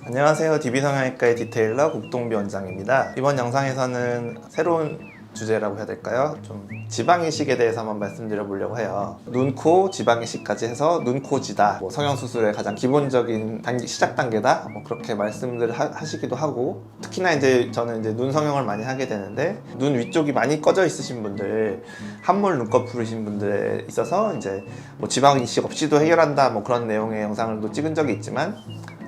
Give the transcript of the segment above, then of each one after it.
안녕하세요. DB성형외과의 디테일러 국동비 원장입니다. 이번 영상에서는 새로운 주제라고 해야 될까요? 좀 지방이식에 대해서 한번 말씀드려 보려고 해요. 눈, 코, 지방이식까지 해서 눈, 코, 지다 성형수술의 가장 기본적인 시작 단계다 그렇게 말씀들 하시기도 하고, 특히나 이제 저는 이제 눈 성형을 많이 하게 되는데, 눈 위쪽이 많이 꺼져 있으신 분들, 함몰 눈꺼풀이신 분들에 있어서 이제 지방이식 없이도 해결한다 그런 내용의 영상을 또 찍은 적이 있지만,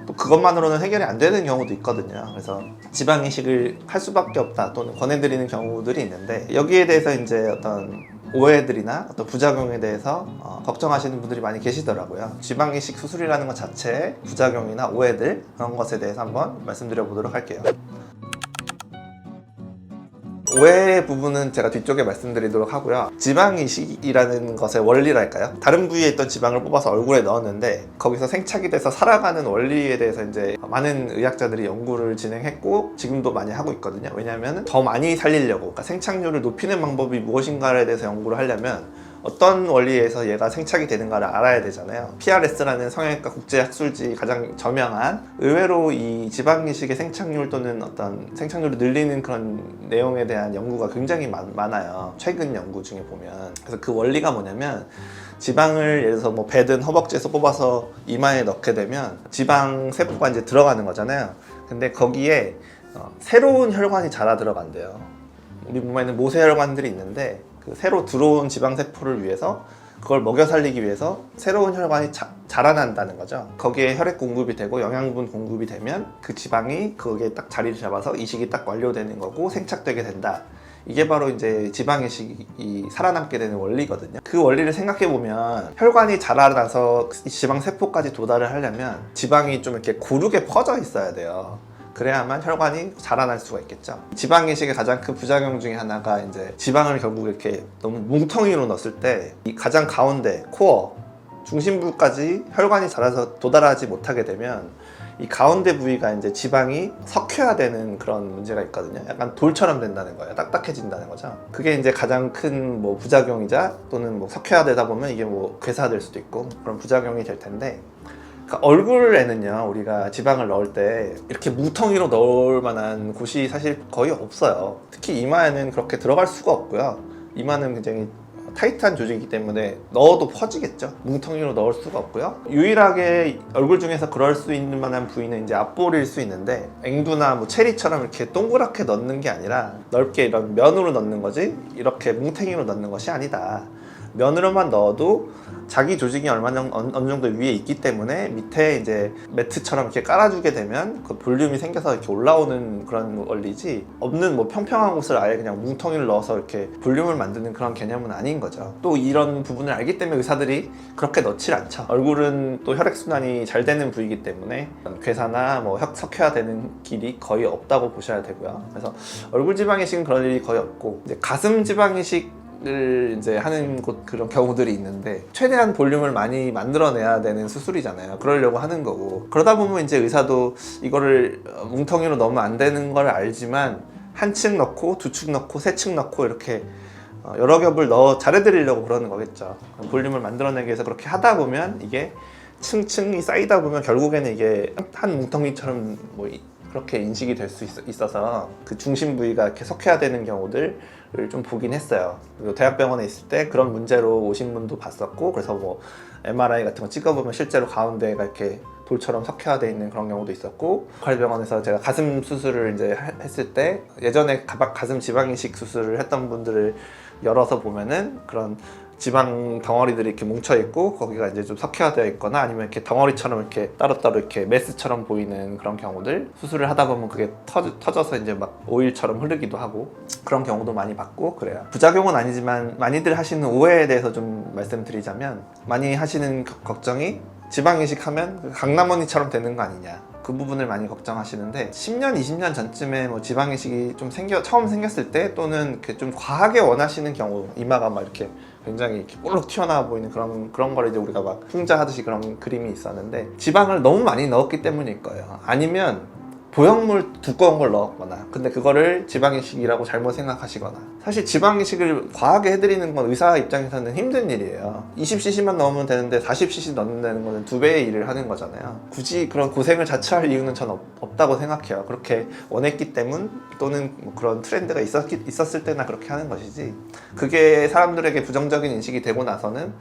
또 그것만으로는 해결이 안 되는 경우도 있거든요. 그래서 지방이식을 할 수밖에 없다 또는 권해드리는 경우들이 있는데, 여기에 대해서 이제 어떤 오해들이나 어떤 부작용에 대해서 걱정하시는 분들이 많이 계시더라고요. 지방이식 수술이라는 것 자체의 부작용이나 오해들, 그런 것에 대해서 한번 말씀드려 보도록 할게요. 오해 부분은 제가 뒤쪽에 말씀드리도록 하고요. 지방이식이라는 것의 원리랄까요? 다른 부위에 있던 지방을 뽑아서 얼굴에 넣었는데 거기서 생착이 돼서 살아가는 원리에 대해서 이제 많은 의학자들이 연구를 진행했고 지금도 많이 하고 있거든요. 왜냐하면 더 많이 살리려고, 그러니까 생착률을 높이는 방법이 무엇인가에 대해서 연구를 하려면 어떤 원리에서 얘가 생착이 되는가를 알아야 되잖아요. PRS라는 성형외과 국제학술지 가장 저명한, 의외로 이 지방이식의 생착률 또는 어떤 생착률을 늘리는 그런 내용에 대한 연구가 굉장히 많아요. 최근 연구 중에 보면. 그래서 그 원리가 뭐냐면, 지방을 예를 들어서 배든 허벅지에서 뽑아서 이마에 넣게 되면 지방 세포가 이제 들어가는 거잖아요. 근데 거기에 새로운 혈관이 자라 들어간대요. 우리 몸에 있는 모세혈관들이 있는데, 그 새로 들어온 지방세포를 위해서, 그걸 먹여 살리기 위해서 새로운 혈관이 자라난다는 거죠. 거기에 혈액 공급이 되고 영양분 공급이 되면 그 지방이 거기에 딱 자리를 잡아서 이식이 딱 완료되는 거고 생착되게 된다. 이게 바로 이제 지방이식이 살아남게 되는 원리거든요. 그 원리를 생각해 보면, 혈관이 자라나서 지방세포까지 도달을 하려면 지방이 좀 이렇게 고르게 퍼져 있어야 돼요. 그래야만 혈관이 자라날 수가 있겠죠. 지방이식의 가장 큰 부작용 중에 하나가, 이제 지방을 결국 이렇게 너무 뭉텅이로 넣었을 때 이 가장 가운데 코어 중심부까지 혈관이 자라서 도달하지 못하게 되면 이 가운데 부위가 이제 지방이 석회화되는 그런 문제가 있거든요. 약간 돌처럼 된다는 거예요. 딱딱해진다는 거죠. 그게 이제 가장 큰 부작용이자, 또는 석회화되다 보면 이게 괴사될 수도 있고 그런 부작용이 될 텐데, 그러니까 얼굴에는요, 우리가 지방을 넣을 때 이렇게 뭉텅이로 넣을 만한 곳이 사실 거의 없어요. 특히 이마에는 그렇게 들어갈 수가 없고요. 이마는 굉장히 타이트한 조직이기 때문에 넣어도 퍼지겠죠. 뭉텅이로 넣을 수가 없고요. 유일하게 얼굴 중에서 그럴 수 있는 만한 부위는 이제 앞볼일 수 있는데, 앵두나 체리처럼 이렇게 동그랗게 넣는 게 아니라 넓게 이런 면으로 넣는 거지, 이렇게 뭉탱이로 넣는 것이 아니다. 면으로만 넣어도 자기 조직이 어느 정도 위에 있기 때문에 밑에 이제 매트처럼 이렇게 깔아주게 되면 그 볼륨이 생겨서 이렇게 올라오는 그런 원리지, 없는 평평한 곳을 아예 그냥 뭉텅이를 넣어서 이렇게 볼륨을 만드는 그런 개념은 아닌 거죠. 또 이런 부분을 알기 때문에 의사들이 그렇게 넣질 않죠. 얼굴은 또 혈액순환이 잘 되는 부위이기 때문에 괴사나 석회화되는 길이 거의 없다고 보셔야 되고요. 그래서 얼굴 지방이식은 그런 일이 거의 없고, 이제 가슴 지방이식 을 이제 하는 그런 경우들이 있는데, 최대한 볼륨을 많이 만들어내야 되는 수술이잖아요. 그러려고 하는 거고, 그러다 보면 이제 의사도 이거를 뭉텅이로 넣으면 안 되는 걸 알지만, 한 층 넣고 두 층 넣고 세 층 넣고 이렇게 여러 겹을 잘해드리려고 그러는 거겠죠. 볼륨을 만들어내기 위해서 그렇게 하다 보면 이게 층층이 쌓이다 보면 결국에는 이게 한 뭉텅이처럼 그렇게 인식이 될 수 있어서 그 중심 부위가 이렇게 석회화되는 경우들을 좀 보긴 했어요. 그리고 대학병원에 있을 때 그런 문제로 오신 분도 봤었고, 그래서 MRI 같은 거 찍어보면 실제로 가운데가 이렇게 돌처럼 석회화되어 있는 그런 경우도 있었고, 로컬병원에서 제가 가슴 수술을 이제 했을 때, 예전에 가슴 지방이식 수술을 했던 분들을 열어서 보면은 그런 지방 덩어리들이 이렇게 뭉쳐 있고, 거기가 이제 좀 석회화되어 있거나 아니면 이렇게 덩어리처럼 이렇게 따로따로 이렇게 메스처럼 보이는 그런 경우들, 수술을 하다 보면 그게 터져서 이제 오일처럼 흐르기도 하고 그런 경우도 많이 봤고 그래요. 부작용은 아니지만 많이들 하시는 오해에 대해서 좀 말씀드리자면, 많이 하시는 걱정이 지방이식 하면 강남언니처럼 되는 거 아니냐, 그 부분을 많이 걱정하시는데, 10년, 20년 전쯤에 지방이식이 좀 처음 생겼을 때, 또는 이렇게 좀 과하게 원하시는 경우, 이마가 이렇게 굉장히 이렇게 볼록 튀어나와 보이는 그런 걸 이제 우리가 풍자하듯이 그런 그림이 있었는데, 지방을 너무 많이 넣었기 때문일 거예요. 아니면 보형물 두꺼운 걸 넣었거나 근데 그거를 지방이식이라고 잘못 생각하시거나 사실 지방이식을 과하게 해드리는 건 의사 입장에서는 힘든 일이에요. 20cc만 넣으면 되는데 40cc 넣는다는 거는 2배의 일을 하는 거잖아요. 굳이 그런 고생을 자처할 이유는 전 없다고 생각해요. 그렇게 원했기 때문 또는 뭐 그런 트렌드가 있었을 때나 그렇게 하는 것이지 그게 사람들에게 부정적인 인식이 되고 나서는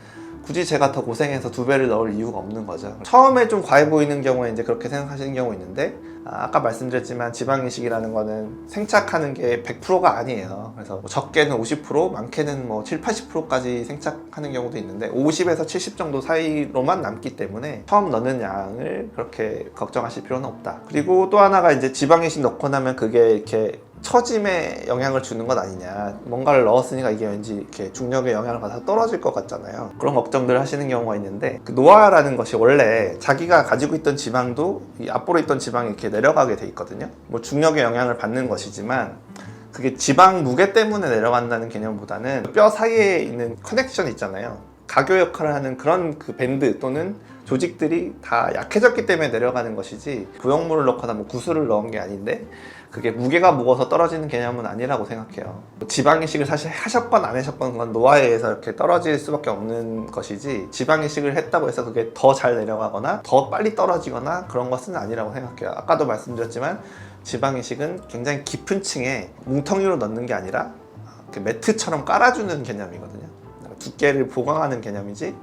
굳이 제가 더 고생해서 2배를 넣을 이유가 없는 거죠. 처음에 좀 과해 보이는 경우에 이제 그렇게 생각하시는 경우 있는데 아까 말씀드렸지만 지방이식이라는 거는 생착하는 게 100%가 아니에요. 그래서 뭐 적게는 50%, 많게는 뭐 7, 80%까지 생착하는 경우도 있는데 50에서 70 정도 사이로만 남기 때문에 처음 넣는 양을 그렇게 걱정하실 필요는 없다. 그리고 또 하나가 이제 지방이식 넣고 나면 그게 이렇게 처짐에 영향을 주는 것 아니냐, 뭔가를 넣었으니까 이게 왠지 이렇게 중력의 영향을 받아서 떨어질 것 같잖아요. 그런 걱정들 하시는 경우가 있는데 그 노화라는 것이 원래 자기가 가지고 있던 지방도 이 앞으로 있던 지방이 이렇게 내려가게 돼 있거든요. 뭐 중력의 영향을 받는 것이지만 그게 지방 무게 때문에 내려간다는 개념보다는 뼈 사이에 있는 커넥션 있잖아요. 가교 역할을 하는 그런 그 밴드 또는 조직들이 다 약해졌기 때문에 내려가는 것이지 부용물을 넣거나 뭐 구슬을 넣은 게 아닌데 그게 무게가 무거워서 떨어지는 개념은 아니라고 생각해요. 지방이식을 사실 하셨건 안 하셨건 그건 노화에 의해서 이렇게 떨어질 수밖에 없는 것이지 지방이식을 했다고 해서 그게 더 잘 내려가거나 더 빨리 떨어지거나 그런 것은 아니라고 생각해요. 아까도 말씀드렸지만 지방이식은 굉장히 깊은 층에 뭉텅이로 넣는 게 아니라 매트처럼 깔아주는 개념이거든요. 두께를 보강하는 개념이지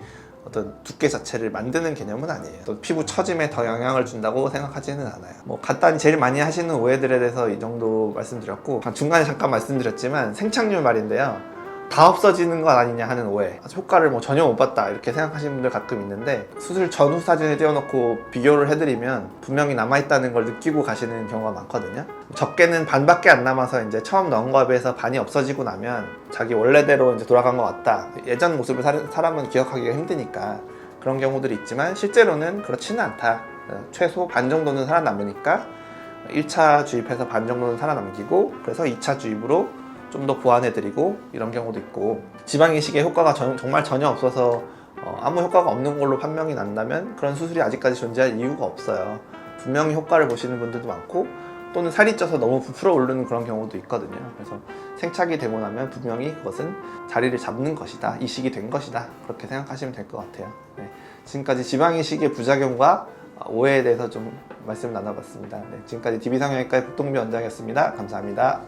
어떤 두께 자체를 만드는 개념은 아니에요. 또 피부 처짐에 더 영향을 준다고 생각하지는 않아요. 뭐 간단히 제일 많이 하시는 오해들에 대해서 이 정도 말씀드렸고 중간에 잠깐 말씀드렸지만 생착률 말인데요. 다 없어지는 것 아니냐 하는 오해, 효과를 뭐 전혀 못 봤다 이렇게 생각하시는 분들 가끔 있는데 수술 전후 사진을 띄워놓고 비교를 해드리면 분명히 남아있다는 걸 느끼고 가시는 경우가 많거든요. 적게는 반밖에 안 남아서 이제 처음 넣은 거에 비해서 반이 없어지고 나면 자기 원래대로 이제 돌아간 것 같다, 예전 모습을 사람은 기억하기가 힘드니까 그런 경우들이 있지만 실제로는 그렇지는 않다. 최소 반 정도는 살아남으니까 1차 주입해서 반 정도는 살아남기고 그래서 2차 주입으로 좀 더 보완해드리고 이런 경우도 있고 지방이식의 효과가 정말 전혀 없어서 아무 효과가 없는 걸로 판명이 난다면 그런 수술이 아직까지 존재할 이유가 없어요. 분명히 효과를 보시는 분들도 많고 또는 살이 쪄서 너무 부풀어 오르는 그런 경우도 있거든요. 그래서 생착이 되고 나면 분명히 그것은 자리를 잡는 것이다, 이식이 된 것이다, 그렇게 생각하시면 될 것 같아요. 네. 지금까지 지방이식의 부작용과 오해에 대해서 좀 말씀 나눠봤습니다. 네. 지금까지 DB성형외과의 박동규 원장이었습니다. 감사합니다.